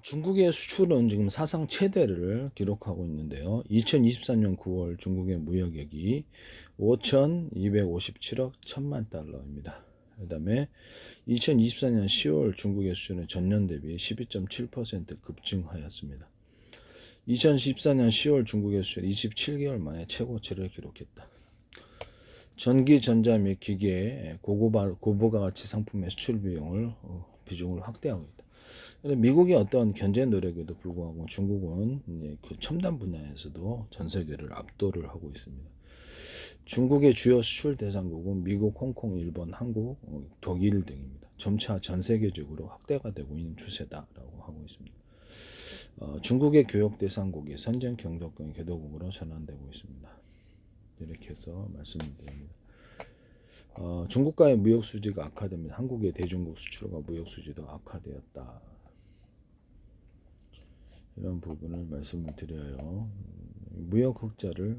중국의 수출은 지금 사상 최대를 기록하고 있는데요. 2024년 9월 중국의 무역액이 5,257억 1천만 달러입니다. 그 다음에 2024년 10월 중국의 수출은 전년 대비 12.7% 급증하였습니다. 2014년 10월 중국의 수출은 27개월 만에 최고치를 기록했다. 전기, 전자 및 기계, 고부가가치 상품의 수출 비중을 확대하고 있다. 미국이 어떤 견제 노력에도 불구하고 중국은 이제 그 첨단 분야에서도 전 세계를 압도를 하고 있습니다. 중국의 주요 수출 대상국은 미국, 홍콩, 일본, 한국, 독일 등입니다. 점차 전 세계적으로 확대가 되고 있는 추세다라고 하고 있습니다. 중국의 교역 대상국이 선진 경제권 개도국으로 전환되고 있습니다. 이렇게 해서 말씀을 드립니다. 중국과의 무역 수지가 악화됩니다. 한국의 대중국 수출과 무역 수지도 악화되었다. 이런 부분을 말씀을 드려요. 무역 흑자를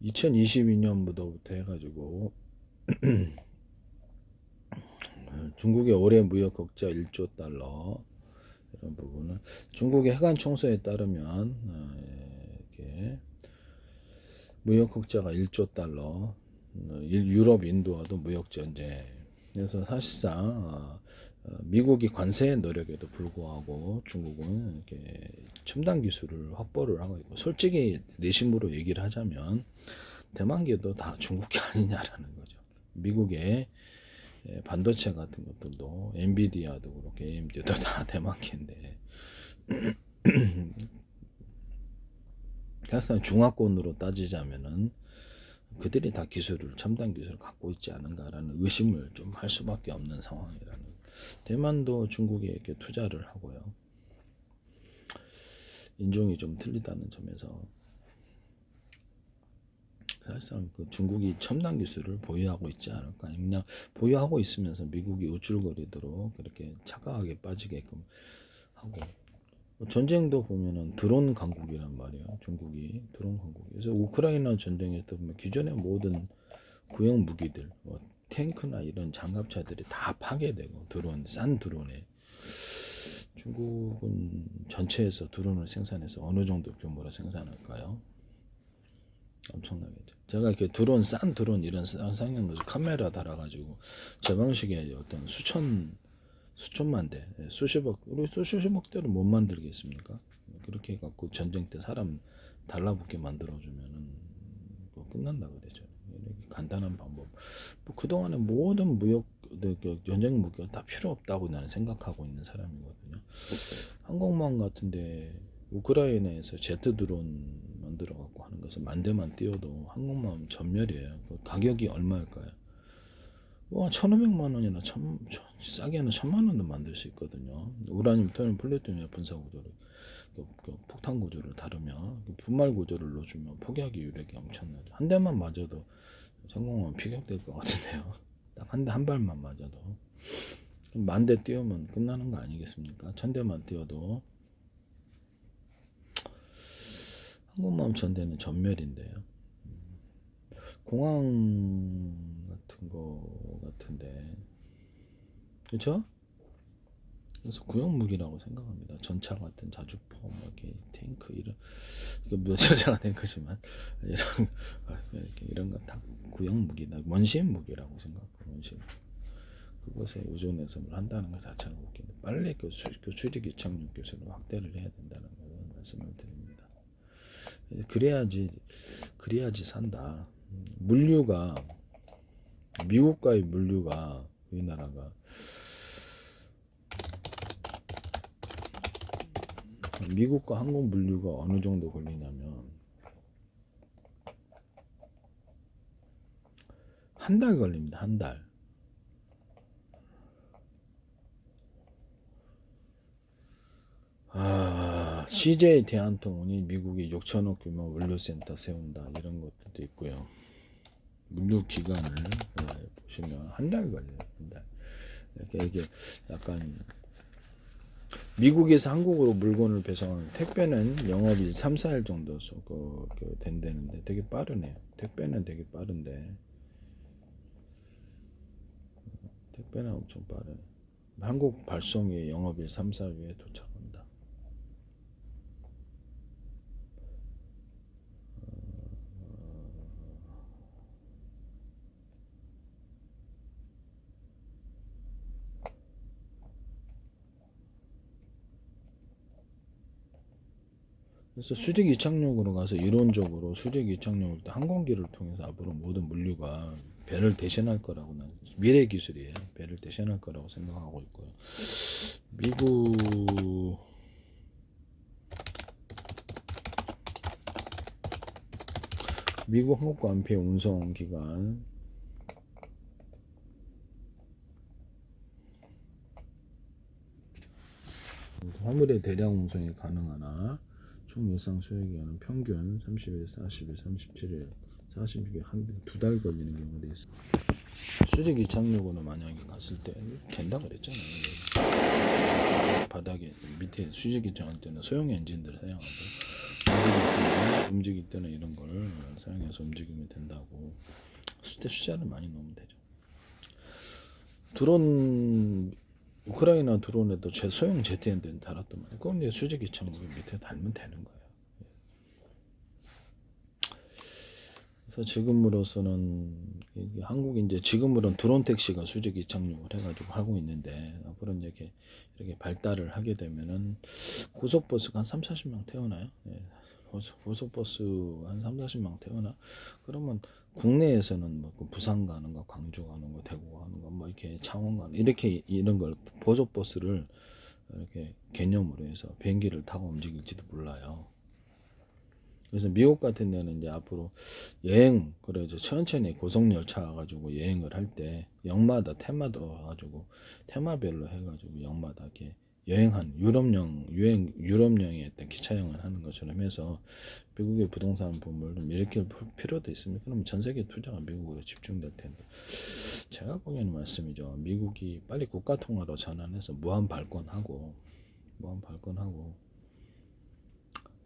2022년부터 해가지고 중국의 올해 무역 흑자 1조 달러, 이런 부분은 중국의 해관 총서에 따르면 이렇게 무역 흑자가 1조 달러, 유럽 인도와도 무역 전쟁. 그래서 사실상 미국이 관세 노력에도 불구하고 중국은 이렇게 첨단 기술을 확보를 하고 있고, 솔직히 내심으로 얘기를 하자면 대만계도 다 중국계 아니냐라는 거죠. 미국의 반도체 같은 것들도 엔비디아도 그렇고 AMD도 다 대만계인데 사실상 중화권으로 따지자면은 그들이 다 첨단 기술을 갖고 있지 않은가라는 의심을 좀 할 수밖에 없는 상황이라는. 대만도 중국에 이렇게 투자를 하고요. 인종이 좀 틀리다는 점에서 사실상 그 중국이 첨단 기술을 보유하고 있지 않을까. 그냥 보유하고 있으면서 미국이 우쭐거리도록 그렇게 착각하게 빠지게끔 하고. 전쟁도 보면은 드론 강국이란 말이에요. 중국이 드론 강국. 그래서 우크라이나 전쟁에서 보면 기존의 모든 구형 무기들, 뭐 탱크나 이런 장갑차들이 다 파괴되고, 싼 드론에. 중국은 전체에서 드론을 생산해서 어느 정도 규모로 생산할까요? 엄청나겠죠. 제가 이렇게 싼 드론 이런 상용도 카메라 달아가지고 제 방식의 어떤 수천만 대, 우리 수십억 대를 못 만들겠습니까? 그렇게 해갖고 전쟁 때 사람 달라붙게 만들어주면은 끝난다 그랬죠. 이렇게 간단한 방법. 뭐 그동안에 모든 전쟁 무기가 다 필요 없다고 나는 생각하고 있는 사람이거든요. 항공모함 같은데 우크라이나에서 제트 드론 만들어 갖고 하는 것은 만 대만 띄워도 항공모함 전멸이에요. 그 가격이 얼마일까요? 와, 1,500만 원이나 싸게는 1,000만 원도 만들 수 있거든요. 우라늄, 토륨, 플루토늄 분사 구조를, 폭탄 구조를 다루며 분말 구조를 넣어주면 폭약의 유력이 엄청나죠. 한 대만 맞아도 성공하면 피격될 것 같은데요. 딱 한 발만 맞아도 만 대 띄우면 끝나는 거 아니겠습니까? 1,000대만 띄워도. 항공모함 전대는 전멸인데요. 공항 같은 거 같은데, 그렇죠? 그래서 구형 무기라고 생각합니다. 전차 같은 자주포, 뭐 이렇게 탱크 이런, 몇 전차가 탱크지만 이런 건 다 구형 무기다. 원시인 무기라고 생각하고, 원시인. 그것에 의존해서 뭘 한다는 것 자체가 웃긴데, 빨리 수직 이착륙 기술을 확대를 해야 된다는 것을 말씀을 드립니다. 그래야지 산다. 물류가, 미국과의 물류가, 우리나라가 미국과 한국 물류가 어느 정도 걸리냐면 한 달 걸립니다. 한 달. CJ 대한통운이 미국에 6천억 규모 물류센터 세운다, 이런 것도 있고요. 물류 기간을 보시면 한 달 걸려요. 한 달. 이게 약간 미국에서 한국으로 물건을 배송하는 택배는 영업일 3, 4일 정도 된다는데 되게 빠르네요. 택배는 되게 빠른데 택배는 엄청 빠르네. 한국 발송이 영업일 3, 4일에 도착한다. 그래서 수직 이착륙으로 가서 이론적으로 수직 이착륙을 때 항공기를 통해서 앞으로 모든 물류가 배를 대신할 거라고 난 미래 기술이에요. 배를 대신할 거라고 생각하고 있고요. 미국 항공과 안피 운송 기간 화물의 대량 운송이 가능하나 총 예상 소요기간은 평균 30일, 40일, 37일, 40일 한2 달 걸리는 경우도 있어. 수직 이착륙으로 만약에 갔을 때 된다 그랬잖아요. 바닥에 밑에 수직 이착할 때는 소형 엔진들을 사용하고 움직일 때는 이런 걸 사용해서 움직이면 된다고. 숫자를 많이 넣으면 되죠. 드론 우크라이나 드론에도 소형 제트엔드는 달았단 말이에요. 그건 이제 수직 이착륙 밑에 달면 되는 거예요. 그래서 지금으로서는 한국이 이제 지금으로는 드론 택시가 수직 이착륙을 해가지고 하고 있는데 앞으로 이제 이렇게 발달을 하게 되면은 고속버스가 한 3, 40명 태우나요? 네. 고속버스 한 3, 40명 태우나? 그러면 국내에서는 뭐 부산 가는 거, 광주 가는 거, 대구 가는 거, 뭐 이렇게 창원 가는 이렇게 이런 걸 고속버스를 이렇게 개념으로 해서 비행기를 타고 움직일지도 몰라요. 그래서 미국 같은 데는 이제 앞으로 여행, 그래 이제 천천히 고속열차 가지고 여행을 할 때 역마다 테마도 가지고 테마별로 해가지고 역마다 이렇게 여행한 유럽령의 어떤 기차여행을 하는 것처럼 해서 미국의 부동산 붐을 좀 일으킬 필요도 있습니다. 그러면 전 세계 투자가 미국으로 집중될 텐데 제가 보기에는 말씀이죠. 미국이 빨리 국가 통화로 전환해서 무한 발권하고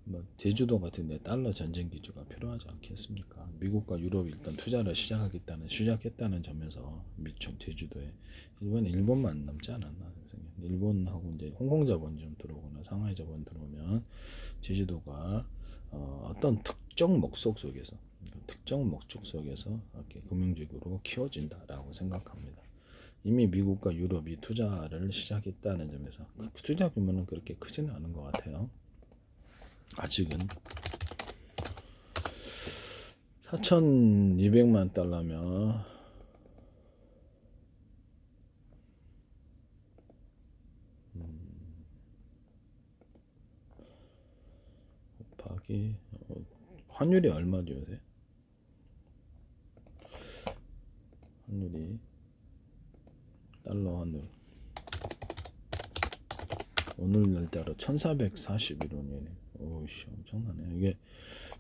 뭐 제주도 같은 데 달러 전쟁 기조가 필요하지 않겠습니까? 미국과 유럽이 일단 투자를 시작했다는 점에서 미국 제주도에 이번에 일본만 남지 않았나 생각해요. 일본하고 이제 홍콩 자본 좀 들어오거나 상하이 자본 들어오면 제주도가 어떤 특정 목적 속에서 이렇게 금융지구로 키워진다라고 생각합니다. 이미 미국과 유럽이 투자를 시작했다는 점에서 투자 규모는 그렇게 크지는 않은 것 같아요. 아직은 4,200만 달러면 곱하기 환율이 얼마죠 요새? 환율이 달러 환율 오늘 날짜로 1441원이네. 오우씨 엄청나네. 이게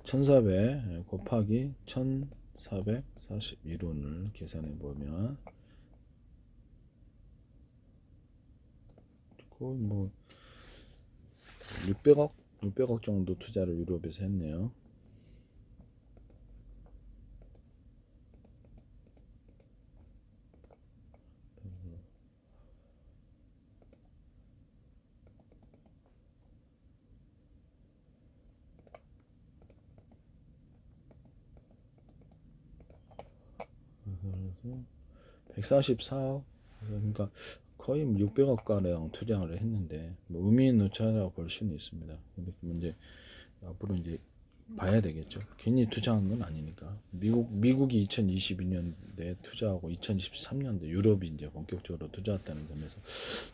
1400 곱하기 1441원을 계산해 보면 거의 뭐 600억 정도 투자를 유럽에서 했네요. 그래서 144억 그러니까 거의 600억 가량 투자를 했는데 뭐 의미 있는 투자라고 볼 수는 있습니다. 근데 문제 앞으로 이제 봐야 되겠죠. 괜히 투자한 건 아니니까. 미국이 2022년도에 투자하고 2023년도 유럽이 이제 본격적으로 투자했다는 점에서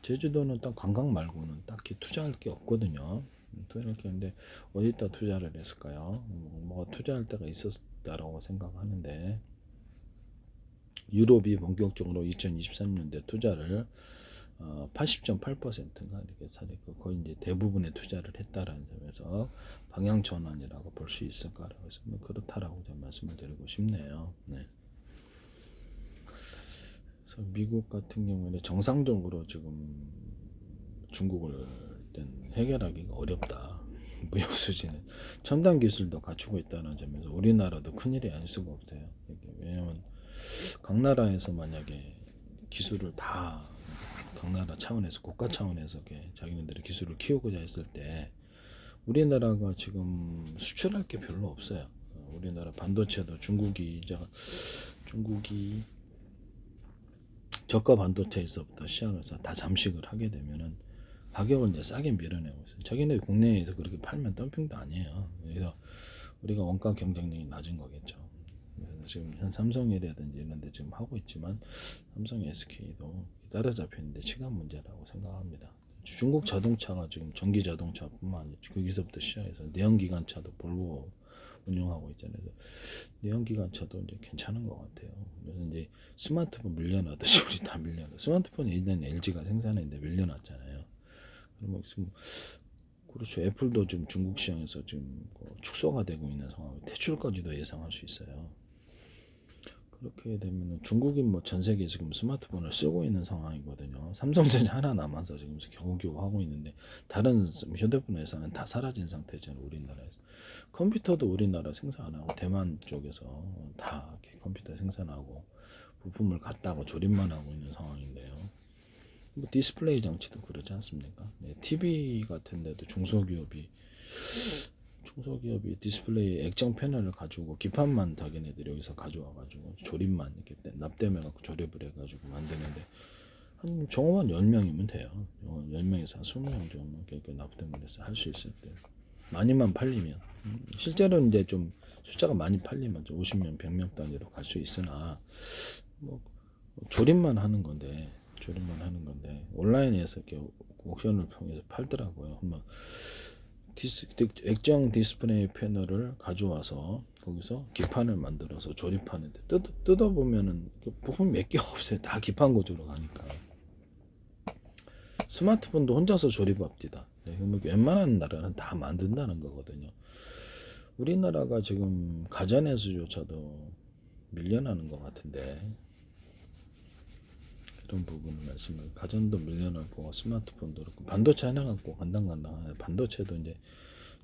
제주도는 딱 관광 말고는 딱히 투자할 게 없거든요. 투자할 게 있는데 어디다 투자를 했을까요? 뭐가 투자할 데가 있었다라고 생각하는데 유럽이 본격적으로 2023년도에 투자를 80.8%가 이렇게 사실 거의 이제 대부분의 투자를 했다라는 점에서 방향 전환이라고 볼 수 있을까라고 해서 뭐 그렇다라고 좀 말씀을 드리고 싶네요. 네. 그래서 미국 같은 경우는 정상적으로 지금 중국을 해결하기가 어렵다. 무역 수지는 첨단 기술도 갖추고 있다는 점에서 우리나라도 큰일이 아닐 수가 없어요. 왜냐하면 각 나라에서 만약에 기술을 다 각 나라 차원에서 국가 차원에서 자기네들의 기술을 키우고자 했을 때 우리나라가 지금 수출할 게 별로 없어요. 우리나라 반도체도 중국이 저가 반도체에서부터 시작을 해서 다 잠식을 하게 되면은 가격을 이제 싸게 밀어내고 있어요. 자기네 국내에서 그렇게 팔면 덤핑도 아니에요. 그래서 우리가 원가 경쟁력이 낮은 거겠죠. 그래서 지금 현 삼성이라든지 이런 데 지금 하고 있지만 삼성, SK도 따라잡히는데 시간 문제라고 생각합니다. 중국 자동차가 지금 전기 자동차뿐만 아니라 거기서부터 시작해서 내연기관차도 볼보 운영하고 있잖아요. 그래서 내연기관차도 이제 괜찮은 것 같아요. 그래서 이제 스마트폰 밀려나듯이 우리 다 밀려나. 스마트폰이 일단 LG가 생산했는데 밀려났잖아요. 그러면 지금 그렇죠. 애플도 지금 중국 시장에서 지금 축소가 되고 있는 상황, 퇴출까지도 예상할 수 있어요. 그렇게 되면 중국인 뭐 전 세계 지금 스마트폰을 쓰고 있는 상황이거든요. 삼성전자 하나 남아서 지금 겨우겨우 하고 있는데 다른 휴대폰 회사는 다 사라진 상태잖아요. 우리나라에서 컴퓨터도 우리나라 생산 안 하고 대만 쪽에서 다 컴퓨터 생산하고 부품을 갖다가 조립만 하고 있는 상황인데요. 뭐 디스플레이 장치도 그렇지 않습니까? 네, TV 같은 데도 중소기업이 디스플레이 액정 패널을 가지고 기판만 다 걔네들이 여기서 가져와가지고 조립만 이렇게 납땜해갖고 조립을 해가지고 만드는데 한 정원만 10명이면 돼요. 10명에서 한 20명 정도 이렇게 납땜을 해서 할 수 있을 때 많이만 팔리면 실제로는 이제 좀 숫자가 많이 팔리면 50명, 100명 단위로 갈 수 있으나 뭐 조립만 하는 건데 온라인에서 이렇게 옥션을 통해서 팔더라고요. 한번 액정 디스플레이 패널을 가져와서 거기서 기판을 만들어서 조립하는데 뜯어보면은 부품 몇 개 없어요. 다 기판 구조로 가니까. 스마트폰도 혼자서 조립합니다. 네, 웬만한 나라는 다 만든다는 거거든요. 우리나라가 지금 가전에서조차도 밀려나는 것 같은데 이런 부분을 말씀을 가전도 밀려나고 스마트폰도 그렇고 반도체 하나 갖고 간당간당 반도체도 이제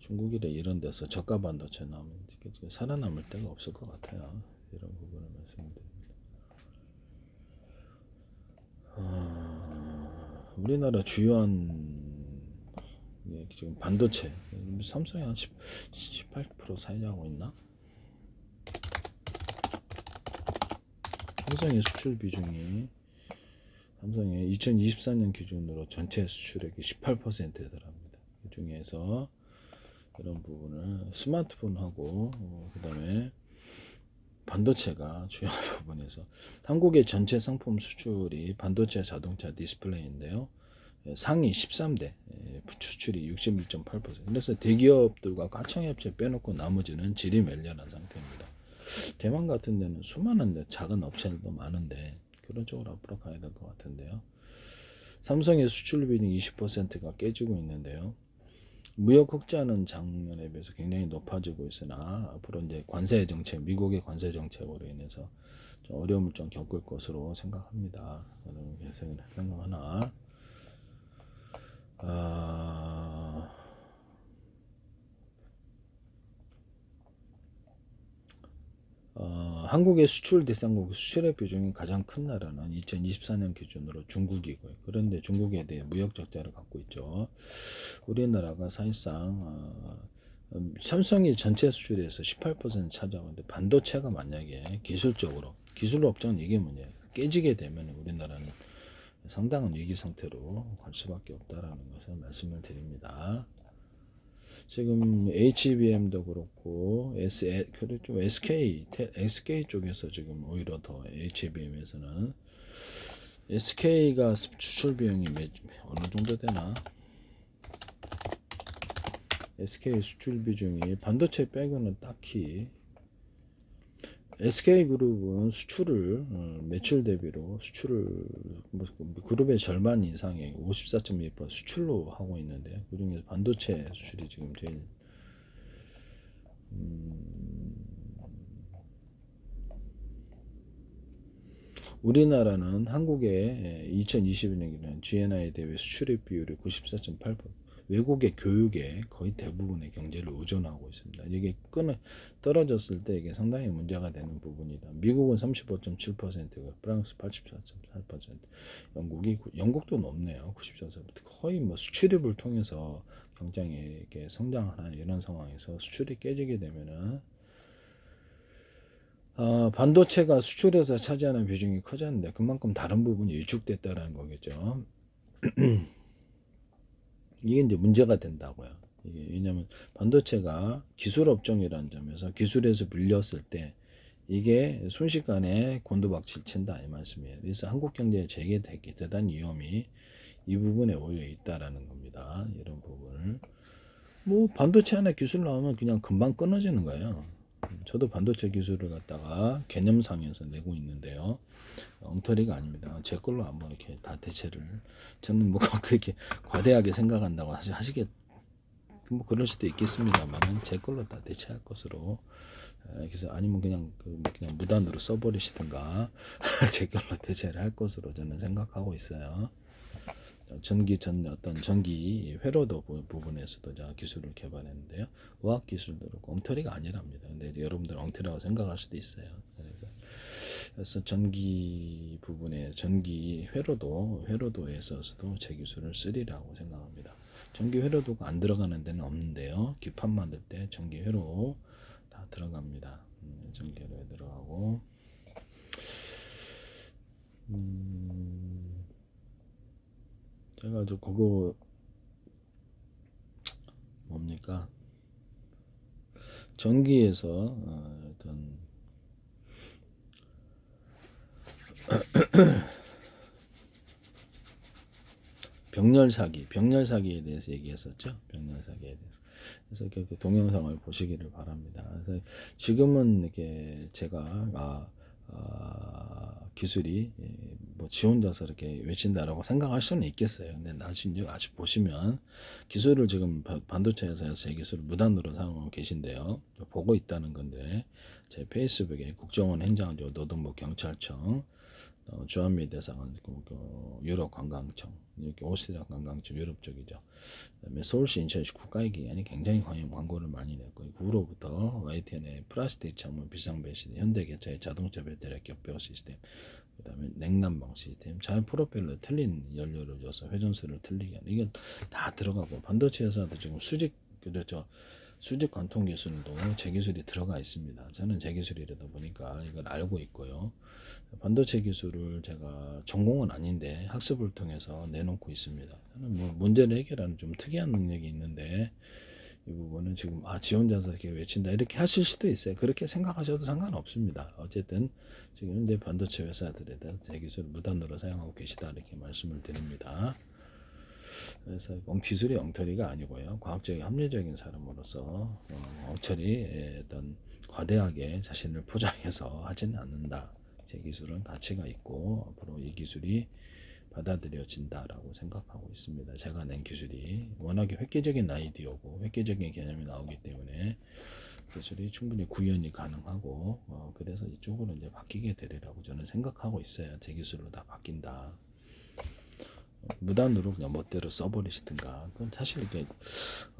중국이나 이런 데서 저가 반도체 나오면 살아남을 데가 없을 것 같아요. 이런 부분을 말씀드립니다. 우리나라 주요한 지금 반도체 삼성이 한 18% 사이하고 있나? 삼성의 수출 비중이 삼성의 2024년 기준으로 전체 수출액이 18%더랍니다. 그 중에서 이런 부분을 스마트폰하고 그 다음에 반도체가 주요한 부분에서 한국의 전체 상품 수출이 반도체, 자동차, 디스플레이인데요. 상위 13대 수출이 61.8%. 그래서 대기업들과 가청업체 빼놓고 나머지는 질이 멜려난 상태입니다. 대만 같은 데는 수많은 작은 업체들도 많은데 그런 쪽으로 앞으로 가야 될 것 같은데요. 삼성의 수출 비중이 20%가 깨지고 있는데요. 무역 흑자는 작년에 비해서 굉장히 높아지고 있으나 앞으로 이제 관세 정책, 미국의 관세 정책으로 인해서 좀 어려움을 좀 겪을 것으로 생각합니다. 그래서 생각하나 한국의 수출 대상국 수출의 비중이 가장 큰 나라는 2024년 기준으로 중국이고요. 그런데 중국에 대해 무역 적자를 갖고 있죠. 우리나라가 사실상 삼성이 전체 수출에서 18% 차지하는데 반도체가 만약에 기술 업종은 이게 문제예요. 깨지게 되면 우리나라는 상당한 위기 상태로 갈 수밖에 없다라는 것을 말씀을 드립니다. 지금 HBM도 그렇고 SK 쪽에서 지금 오히려 더 HBM에서는 SK가 수출 비용이 어느 정도 되나? SK 수출 비중이 반도체 빼고는 딱히 SK그룹은 수출을 매출 대비로 수출을 그룹의 절반 이상의 54.2% 수출로 하고 있는데 그중에서 반도체 수출이 지금 제일 우리나라는 한국의 2021년에는 GNI 대비 수출입 비율이 94.8%. 외국의 교육에 거의 대부분의 경제를 의존하고 있습니다. 이게 떨어졌을 때 이게 상당히 문제가 되는 부분이다. 미국은 35.7%고 프랑스 84.8%, 영국도 높네요. 94%. 거의 뭐 수출입을 통해서 경쟁이 이렇게 성장하는 이런 상황에서 수출이 깨지게 되면은 반도체가 수출에서 차지하는 비중이 커졌는데 그만큼 다른 부분이 위축됐다라는 거겠죠. 이게 이제 문제가 된다고요. 이게 왜냐하면 반도체가 기술 업종이라는 점에서 기술에서 밀렸을 때 이게 순식간에 곤두박질 친다 이 말씀이에요. 그래서 한국 경제에 재개되기 대단히 위험이 이 부분에 오히려 있다라는 겁니다. 이런 부분을 뭐 반도체 하나 기술 나오면 그냥 금방 끊어지는 거예요. 저도 반도체 기술을 갖다가 개념상에서 내고 있는데요. 엉터리가 아닙니다. 제 걸로 한번 이렇게 다 대체를 저는 뭐 그렇게 과대하게 생각한다고 하시겠 뭐 그럴 수도 있겠습니다만은 제 걸로 다 대체할 것으로 그래서 아니면 그냥 무단으로 써버리시든가 제 걸로 대체를 할 것으로 저는 생각하고 있어요. 전기 회로도 부분에서도 제가 기술을 개발했는데요. 의학 기술도 그렇고 엉터리가 아니랍니다. 근데 여러분들 엉터리라고 생각할 수도 있어요. 그래서 전기 부분에 전기 회로도에 있어서도 제 기술을 쓰리라고 생각합니다. 전기 회로도가 안 들어가는 데는 없는데요. 기판 만들 때 전기 회로 다 들어갑니다. 전기 회로에 들어가고 제가 그거 뭡니까? 전기에서 어떤 병렬 사기에 대해서 얘기했었죠. 병렬 사기에 대해서. 그래서 그 동영상을 보시기를 바랍니다. 그래서 지금은 이렇게 제가 기술이 뭐 지 혼자서 이렇게 외친다라고 생각할 수는 있겠어요. 근데 나중에 아직 보시면 기술을 지금 반도체 회사에서 제 기술을 무단으로 사용하고 계신데요. 보고 있다는 건데 제 페이스북에 국정원 행정조 노동부 경찰청 주한미 대사관 유럽 관광청 이렇게 오스트리아 관광청 유럽 쪽이죠. 그다음에 서울시 인천시 국가기관이 굉장히 광고를 많이 냈고 구로부터 YTN의 플라스틱 처분 비상벨 시스템, 현대기차의 자동차 배터리 격벽 시스템, 그다음에 냉난방 시스템, 잘 프로펠러 틀린 연료를 줘서 회전수를 틀리게 하는 이게 다 들어가고 반도체 회사도 지금 수직 관통 기술도 제 기술이 들어가 있습니다. 저는 제 기술이라다 보니까 이걸 알고 있고요. 반도체 기술을 제가 전공은 아닌데 학습을 통해서 내놓고 있습니다. 저는 뭐 문제를 해결하는 좀 특이한 능력이 있는데 이 부분은 지금 지 혼자서 이렇게 외친다 이렇게 하실 수도 있어요. 그렇게 생각하셔도 상관없습니다. 어쨌든 지금 현재 반도체 회사들에다 제 기술을 무단으로 사용하고 계시다 이렇게 말씀을 드립니다. 그래서 기술이 엉터리가 아니고요. 과학적인 합리적인 사람으로서 어떤 과대하게 자신을 포장해서 하지는 않는다. 제 기술은 가치가 있고 앞으로 이 기술이 받아들여진다라고 생각하고 있습니다. 제가 낸 기술이 워낙에 획기적인 아이디어고 획기적인 개념이 나오기 때문에 기술이 충분히 구현이 가능하고 그래서 이쪽으로 이제 바뀌게 되리라고 저는 생각하고 있어요. 제 기술로 다 바뀐다. 무단으로 그냥 멋대로 써버리시든가. 그건 사실 이게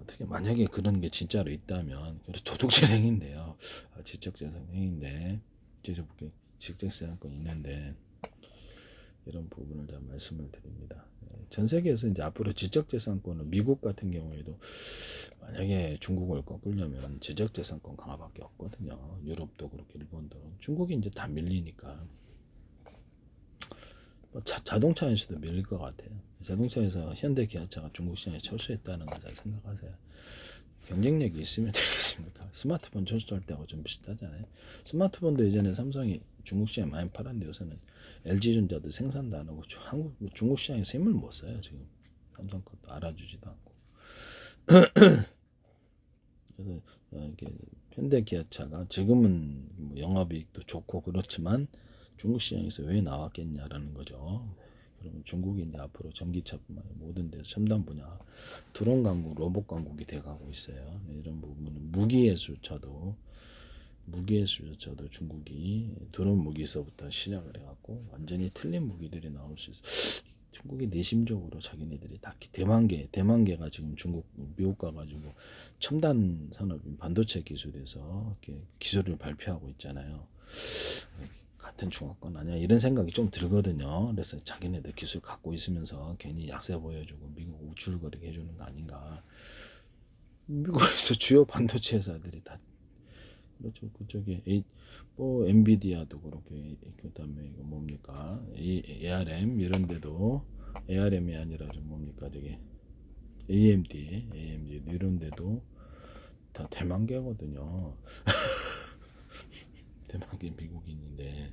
어떻게 만약에 그런 게 진짜로 있다면 도둑질 행위인데요. 지적재산 행위인데 지적재산권이 있는데 이런 부분을 다 말씀을 드립니다. 전 세계에서 이제 앞으로 지적재산권은 미국 같은 경우에도 만약에 중국을 꺾으려면 지적재산권 강화밖에 없거든요. 유럽도 그렇고 일본도 중국이 이제 다 밀리니까. 자동차에서도 밀릴 것 같아요. 자동차에서 현대 기아차가 중국 시장에 철수했다는 거 잘 생각하세요. 경쟁력이 있으면 되겠습니까? 스마트폰 철수할 때하고 좀 비슷하잖아요. 스마트폰도 예전에 삼성이 중국 시장에 많이 팔았는데 요새는 LG전자도 생산도 안 하고 중국 시장에서 힘을 못 써요. 지금 삼성 것도 알아주지도 않고. 그래서 이게 현대 기아차가 지금은 뭐 영업이익도 좋고 그렇지만 중국 시장에서 왜 나왔겠냐라는 거죠. 그러면 중국이 이제 앞으로 전기차뿐만 아니라 모든 데서 첨단 분야 드론 강국, 로봇 강국이 돼가고 있어요. 이런 부분은 무기예술차도 중국이 드론 무기서부터 시작을 해갖고 완전히 틀린 무기들이 나올 수 있어요. 중국이 내심적으로 자기네들이 다 대만계가 지금 중국 미국 가가지고 첨단 산업인 반도체 기술에서 이렇게 기술을 발표하고 있잖아요. 같은 중화권 아니야 이런 생각이 좀 들거든요. 그래서 자기네들 기술 갖고 있으면서 괜히 약세 보여주고 미국 우쭐거리게 해주는 거 아닌가. 미국에서 주요 반도체 회사들이 다 그렇죠. 그쪽에 뭐 엔비디아도 그렇게 그다음에 이거 뭡니까 ARM 이런 데도 ARM이 아니라 좀 뭡니까 저기 AMD 이런 데도 다 대만계거든요. 대만계 미국인인데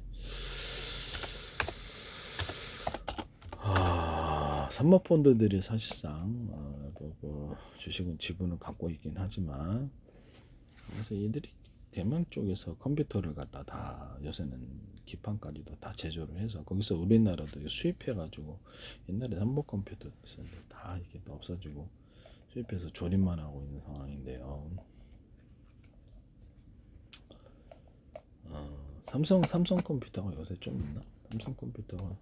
산업펀드들이 사실상 주식은 지분을 갖고 있긴 하지만 그래서 이들이 대만 쪽에서 컴퓨터를 갖다 다 요새는 기판까지도 다 제조를 해서 거기서 우리나라도 수입해가지고 옛날에 삼보 컴퓨터 있었는데 다 이게 또 없어지고 수입해서 조립만 하고 있는 상황인데요. 삼성 컴퓨터가 요새 좀 있나? 삼성 컴퓨터가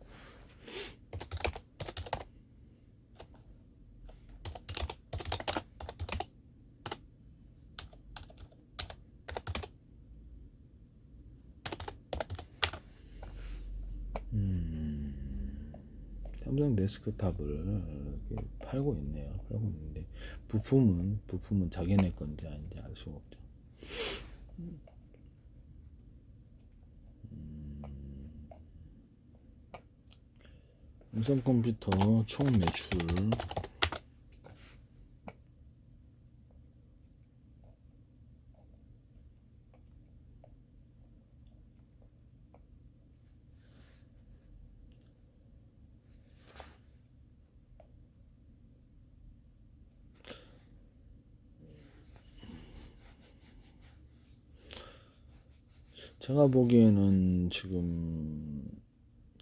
삼성 데스크탑을 이렇게 팔고 있네요. 팔고 있는데 부품은 자기네 건지 아닌지 알 수가 없죠. 삼성 컴퓨터 총 매출 제가 보기에는 지금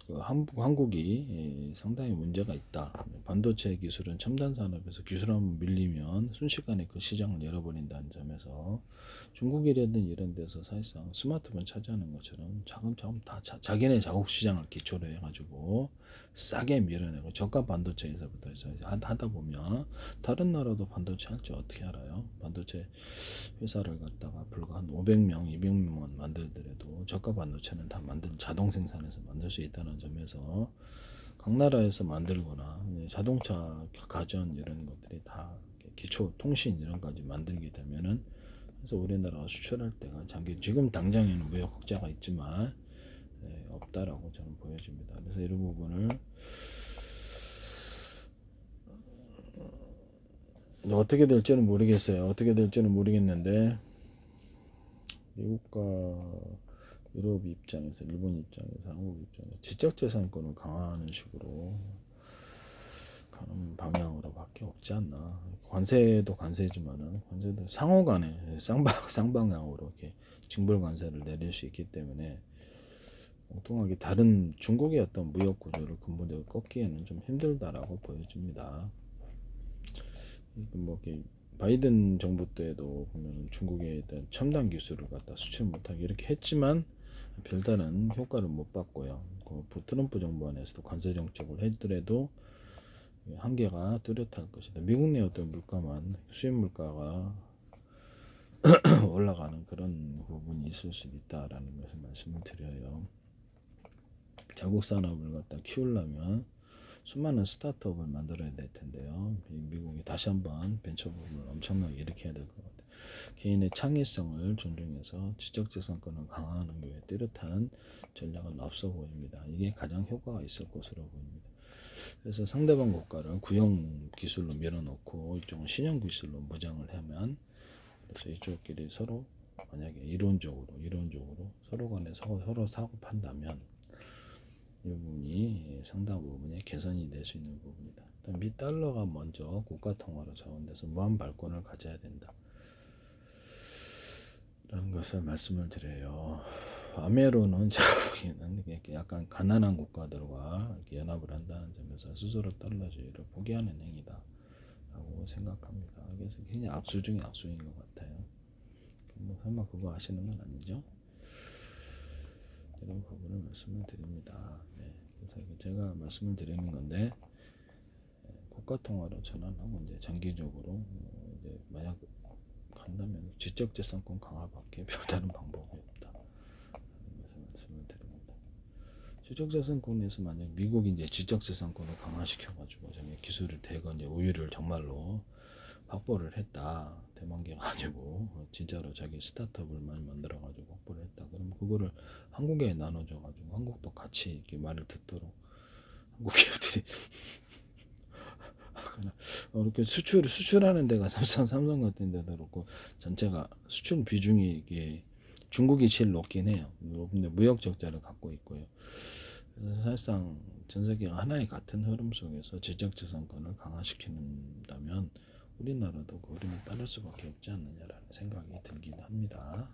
한국이 상당히 문제가 있다. 반도체 기술은 첨단 산업에서 기술 한번 밀리면 순식간에 그 시장을 열어버린다는 점에서 중국이라든 이런 데서 사실상 스마트폰 차지하는 것처럼 차근차근 다 자기네 자국 시장을 기초로 해가지고 싸게 밀어내고 저가 반도체에서부터 해서 하다 보면 다른 나라도 반도체 할 줄 어떻게 알아요? 반도체 회사를 갖다가 불과 한 500명, 200명만 만들더라도 저가 반도체는 다 자동 생산해서 만들 수 있다는 점에서 각 나라에서 만들거나 자동차, 가전 이런 것들이 다 기초 통신 이런 까지 만들게 되면은 그래서 우리나라가 수출할 때가 지금 당장에는 무역 흑자가 있지만 없다라고 저는 보여집니다. 그래서 이런 부분을 어떻게 될지는 모르겠어요. 어떻게 될지는 모르겠는데 미국과 유럽 입장에서, 일본 입장에서, 한국 입장에서 지적재산권을 강화하는 식으로 가는 방향으로밖에 없지 않나. 관세도 관세지만은 관세도 상호간에 쌍방향으로 이렇게 징벌 관세를 내릴 수 있기 때문에 엉뚱하게 다른 중국의 어떤 무역 구조를 근본적으로 꺾기에는 좀 힘들다라고 보여집니다. 뭐 바이든 정부 때도 보면 중국에 대한 첨단 기술을 갖다 수출 못하게 이렇게 했지만 별다른 효과를 못 봤고요. 트럼프 정부 안에서도 관세 정책을 했더라도 한계가 뚜렷할 것이다. 미국 내 어떤 물가만 수입 물가가 올라가는 그런 부분이 있을 수 있다라는 것을 말씀을 드려요. 자국 산업을 갖다 키우려면 수많은 스타트업을 만들어야 될 텐데요. 미국이 다시 한번 벤처 부분을 엄청나게 일으켜야 될 것 같아요. 개인의 창의성을 존중해서 지적재산권을 강화하는 게 뚜렷한 전략은 없어 보입니다. 이게 가장 효과가 있을 것으로 보입니다. 그래서 상대방 국가를 구형 기술로 밀어넣고 이쪽은 신형 기술로 무장을 하면 그래서 이쪽끼리 서로 만약에 이론적으로 서로 간에 서로 사고 판다면 이 부분이 상당 부분에 개선이 될 수 있는 부분이다. 일단 미 달러가 먼저 국가 통화로 자원돼서 무한 발권을 가져야 된다. 라는 것을 말씀을 드려요. 아메로는 제가 보기에는 약간 가난한 국가들과 연합을 한다는 점에서 스스로 달러주의를 포기하는 행위다 라고 생각합니다. 그래서 그냥 악수 중에 악수인 것 같아요. 뭐 설마 그거 하시는 건 아니죠? 이런 부분을 말씀을 드립니다. 네. 그래서 이게 제가 말씀을 드리는 건데 국가 통화로 전환하고 이제 장기적으로 이제 만약 간다면 지적재산권 강화밖에 별다른 방법이 없다. 그래서 말씀을 드립니다. 지적재산권에서 만약 미국이 이제 지적재산권을 강화시켜가지고 기술을 대거 이제 우위를 정말로 확보를 했다. 대만계가 아니고 진짜로 자기 스타트업을 많이 만들어가지고 확보를 했다. 그러면 그거를 한국에 나눠줘가지고 한국도 같이 이렇게 말을 듣도록 한국 기업들이 이렇게 수출하는 데가 삼성 같은 데도 그렇고 전체가 수출 비중이 이게 중국이 제일 높긴 해요. 근데 무역 적자를 갖고 있고요. 그래서 사실상 전 세계가 하나의 같은 흐름 속에서 지적재산권을 강화시킨다면 우리나라도 그 흐름에 따를 수밖에 없지 않느냐라는 생각이 들긴 합니다.